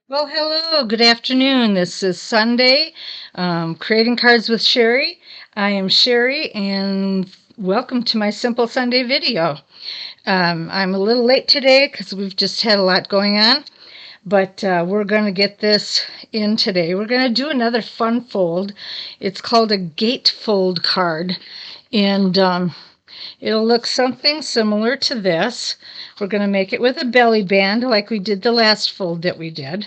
Well, hello, good afternoon. This is Sunday, Creating Cards with Sherry. I am Sherry, and welcome to my Simple Sunday video. I'm a little late today because we've just had a lot going on, but we're going to get this in today. We're going to do another fun fold. It's called a Gatefold card, and it'll look something similar to this. We're going to make it with a belly band like we did the last fold that we did.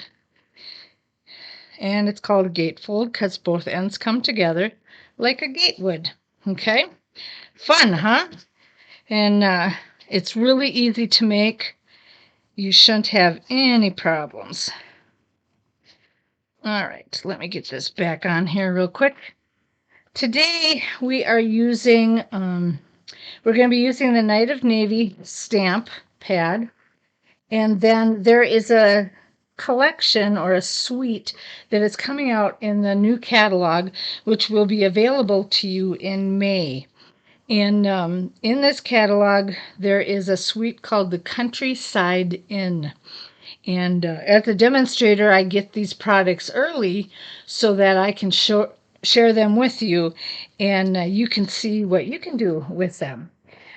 And it's called a gatefold because both ends come together like a gate would. Okay? Fun, huh? And it's really easy to make. You shouldn't have any problems. All right, let me get this back on here real quick. Today we are using, we're going to be using the Knight of Navy stamp pad. And then there is a collection or a suite that is coming out in the new catalog, which will be available to you in May. And in this catalog, there is a suite called the Countryside Inn. And as a demonstrator, I get these products early so that I can share them with you, and you can see what you can do with them.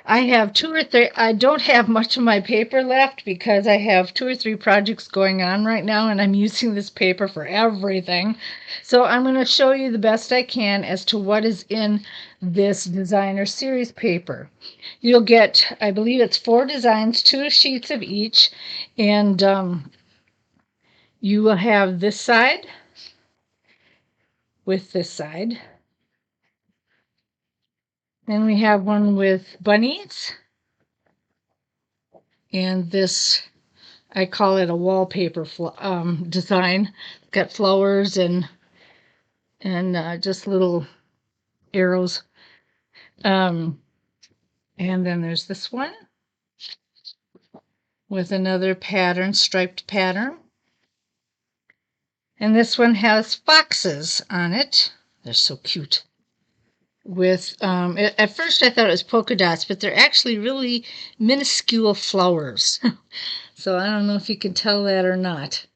I have two or three. I don't have much of my paper left because I have two or three projects going on right now, and I'm using this paper for everything. So I'm going to show you the best I can as to what is in this designer series paper. You'll get, I believe it's 4 designs, 2 sheets of each, and you will have this side with this side. Then we have one with bunnies, and this, I call it a wallpaper design. It's got flowers and just little arrows. And then there's this one with another pattern, striped pattern. And this one has foxes on it. They're so cute. With at first I thought it was polka dots, but they're actually really minuscule flowers. So I don't know if you can tell that or not.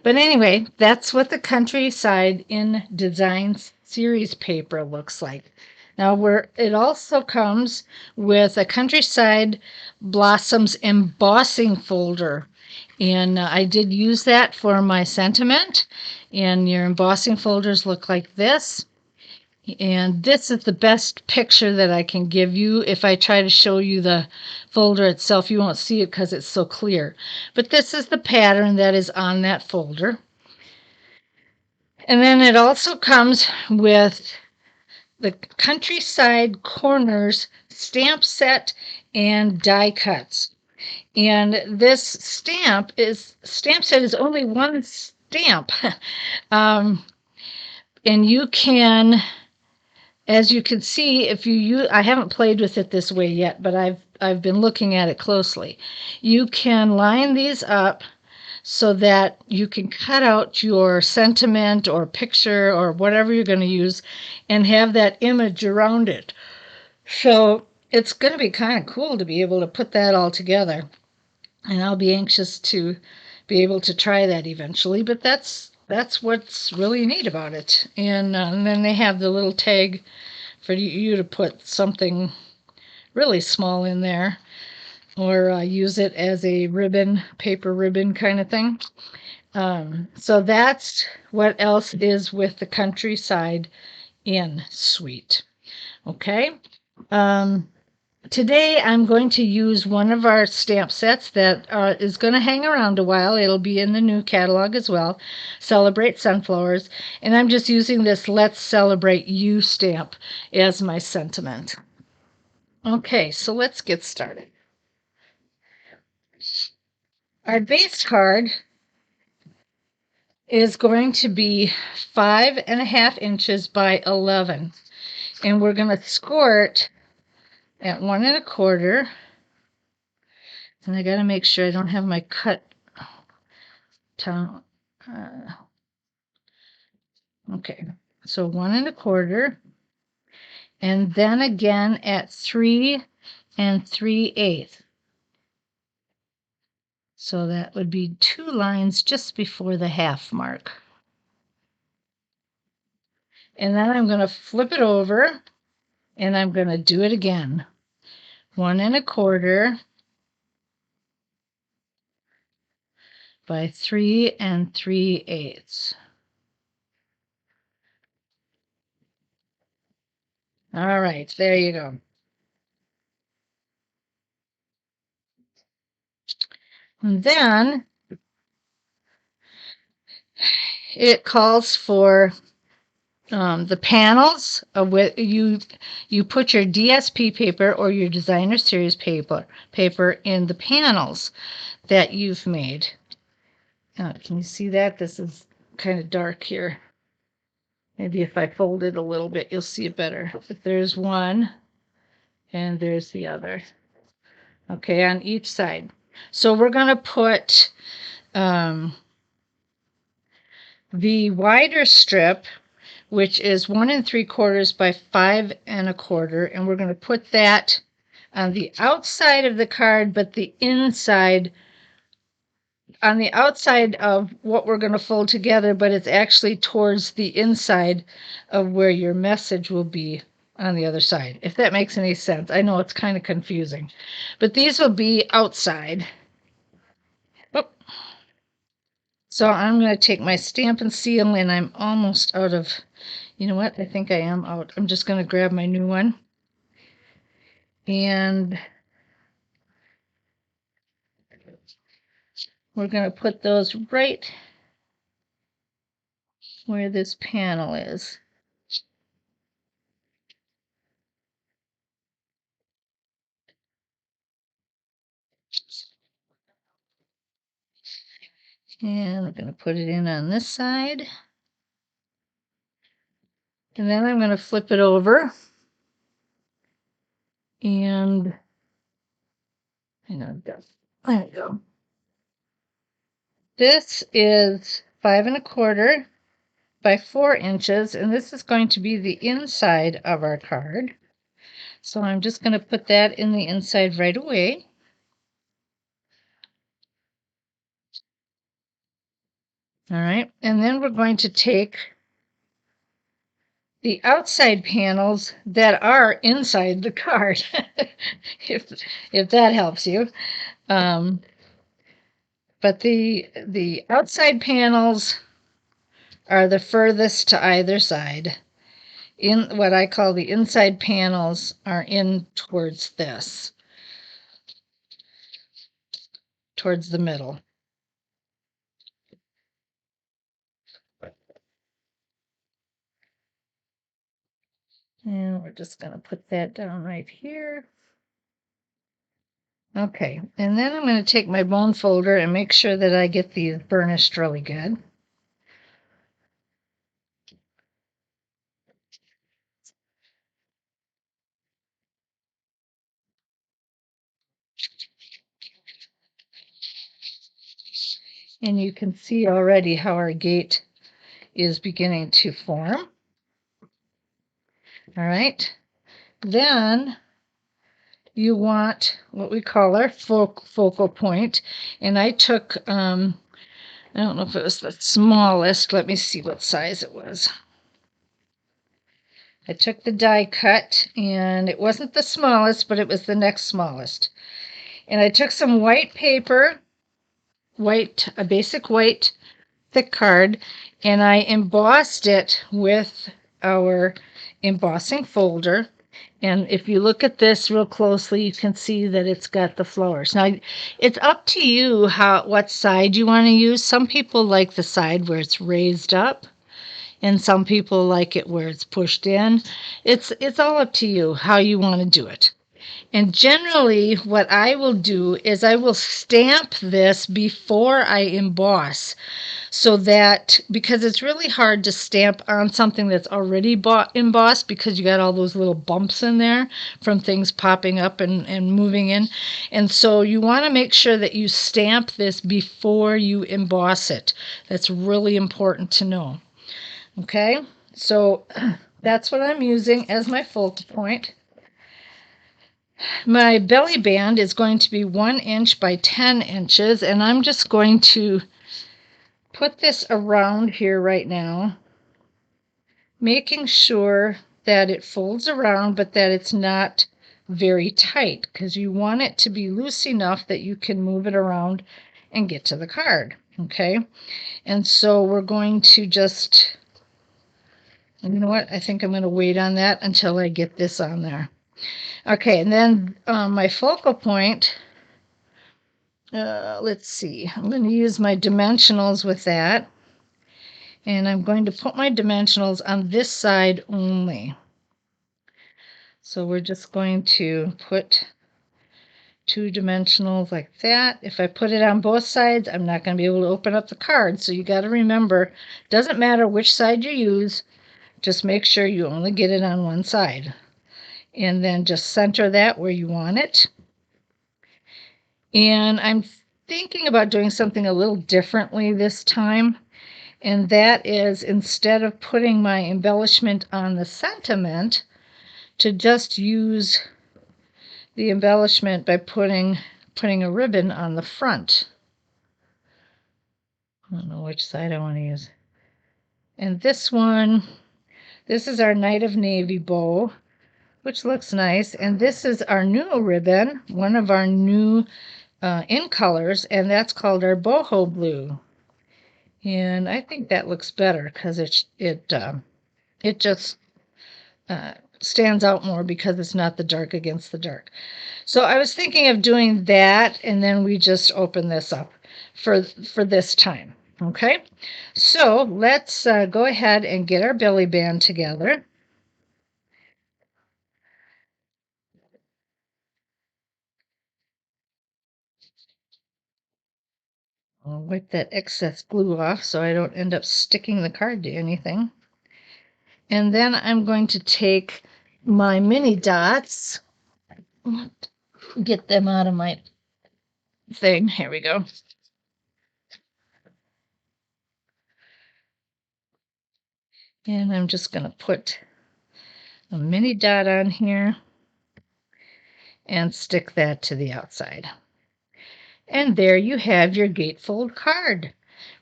But anyway, that's what the Countryside Inn Design series paper looks like. Now, it also comes with a Countryside Blossoms embossing folder. And I did use that for my sentiment. And your embossing folders look like this. And this is the best picture that I can give you. If I try to show you the folder itself, you won't see it because it's so clear. But this is the pattern that is on that folder. And then it also comes with the Countryside Corners stamp set and die cuts. And this stamp set is only one stamp. And you can, as you can see, if you use, I haven't played with it this way yet, but I've been looking at it closely. You can line these up so that you can cut out your sentiment or picture or whatever you're going to use and have that image around it. So it's going to be kind of cool to be able to put that all together. And I'll be anxious to be able to try that eventually, but that's what's really neat about it. And then they have the little tag for you to put something really small in there, or use it as a ribbon, paper ribbon kind of thing. So that's what else is with the Countryside Inn suite. Okay. Today I'm going to use one of our stamp sets that is going to hang around a while. It'll be in the new catalog as well, Celebrate Sunflowers. And I'm just using this Let's Celebrate You stamp as my sentiment. Okay, so let's get started. Our base card is going to be 5.5 inches by 11. And we're going to score it at 1.25. And I got to make sure I don't have my cut down. Okay, so 1.25. And then again at 3 3/8. So that would be 2 lines just before the half mark. And then I'm going to flip it over and I'm going to do it again. 1 1/4 by 3 3/8. All right, there you go. And then it calls for the panels of what you put your DSP paper or your designer series paper in the panels that you've made. Can you see that? This is kind of dark here. Maybe if I fold it a little bit, you'll see it better. But there's one, and there's the other. Okay, on each side. So we're going to put the wider strip, which is 1 3/4 by 5 1/4, and we're going to put that on the outside of the card, but the inside, on the outside of what we're going to fold together, but it's actually towards the inside of where your message will be on the other side, if that makes any sense. I know it's kind of confusing, but these will be outside. Oh. So I'm going to take my Stampin' Seal, and I'm almost out of, you know what, I think I am out. I'm just going to grab my new one. And we're going to put those right where this panel is. And I'm going to put it in on this side. And then I'm going to flip it over. And there we go. This is 5 1/4 by 4 inches, and this is going to be the inside of our card. So I'm just going to put that in the inside right away. All right, and then we're going to take the outside panels that are inside the card, if that helps you. But the outside panels are the furthest to either side. In what I call the inside panels are in towards this, towards the middle. And we're just going to put that down right here. Okay, and then I'm going to take my bone folder and make sure that I get these burnished really good. And you can see already how our gate is beginning to form. All right, then you want what we call our focal point, and I took I don't know if it was the smallest. Let me see what size it was. I took the die cut, and it wasn't the smallest, but it was the next smallest. And I took some white paper, a basic white thick card, and I embossed it with our embossing folder. And if you look at this real closely, you can see that it's got the flowers. Now, it's up to you what side you want to use. Some people like the side where it's raised up, and some people like it where it's pushed in. It's all up to you how you want to do it. And generally, what I will do is I will stamp this before I emboss, so that, because it's really hard to stamp on something that's already embossed, because you got all those little bumps in there from things popping up and moving in. And so you want to make sure that you stamp this before you emboss it. That's really important to know. Okay, so that's what I'm using as my focal point. My belly band is going to be 1 inch by 10 inches, and I'm just going to put this around here right now, making sure that it folds around, but that it's not very tight, because you want it to be loose enough that you can move it around and get to the card. Okay, and so we're going to just, you know what, I think I'm going to wait on that until I get this on there. Okay, and then my focal point, let's see, I'm going to use my dimensionals with that, and I'm going to put my dimensionals on this side only. So we're just going to put 2 dimensionals like that. If I put it on both sides, I'm not going to be able to open up the card. So you got to remember, doesn't matter which side you use, just make sure you only get it on one side. And then just center that where you want it. And I'm thinking about doing something a little differently this time. And that is, instead of putting my embellishment on the sentiment, to just use the embellishment by putting a ribbon on the front. I don't know which side I want to use. And this one, this is our Night of Navy bow, which looks nice. And this is our new ribbon, one of our new in colors, and that's called our boho blue. And I think that looks better because it just stands out more because it's not the dark against the dark. So I was thinking of doing that, and then we just open this up for this time. Okay, so let's go ahead and get our belly band together. I'll wipe that excess glue off so I don't end up sticking the card to anything. And then I'm going to take my mini dots, get them out of my thing. Here we go. And I'm just going to put a mini dot on here and stick that to the outside. And there you have your gatefold card.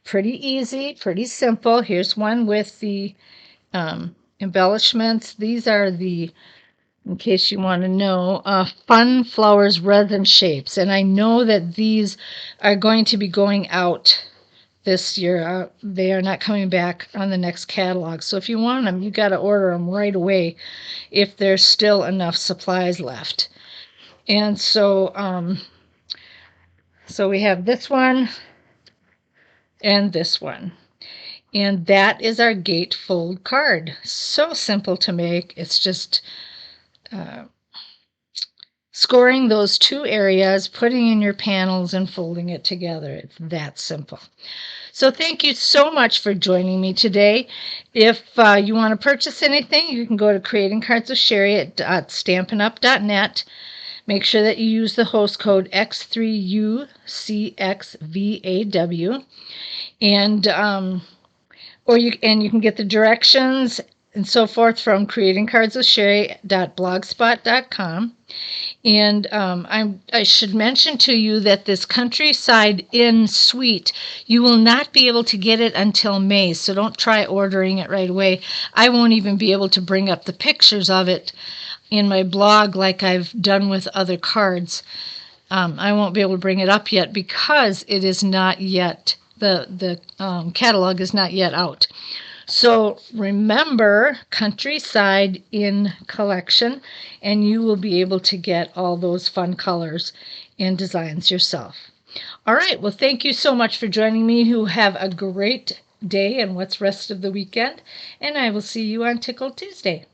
Pretty easy, pretty simple. Here's one with the embellishments. These are the, in case you want to know, Fun Flowers Resin Shapes. And I know that these are going to be going out this year. They are not coming back on the next catalog. So if you want them, you got to order them right away if there's still enough supplies left. And so, so we have this one and this one. And that is our gatefold card. So simple to make. It's just scoring those 2 areas, putting in your panels, and folding it together. It's that simple. So thank you so much for joining me today. If you want to purchase anything, you can go to creatingcardswithsherry at stampinup.net. Make sure that you use the host code X3UCXVAW, and you can get the directions and so forth from creatingcardswithsherry.blogspot.com. And I should mention to you that this Countryside Inn suite, you will not be able to get it until May, so don't try ordering it right away. I won't even be able to bring up the pictures of it in my blog like I've done with other cards. I won't be able to bring it up yet because it is not yet, the catalog is not yet out. So remember Countryside Inn collection, and you will be able to get all those fun colors and designs yourself. All right, well, thank you so much for joining me. You have a great day and what's rest of the weekend, and I will see you on Tickle Tuesday.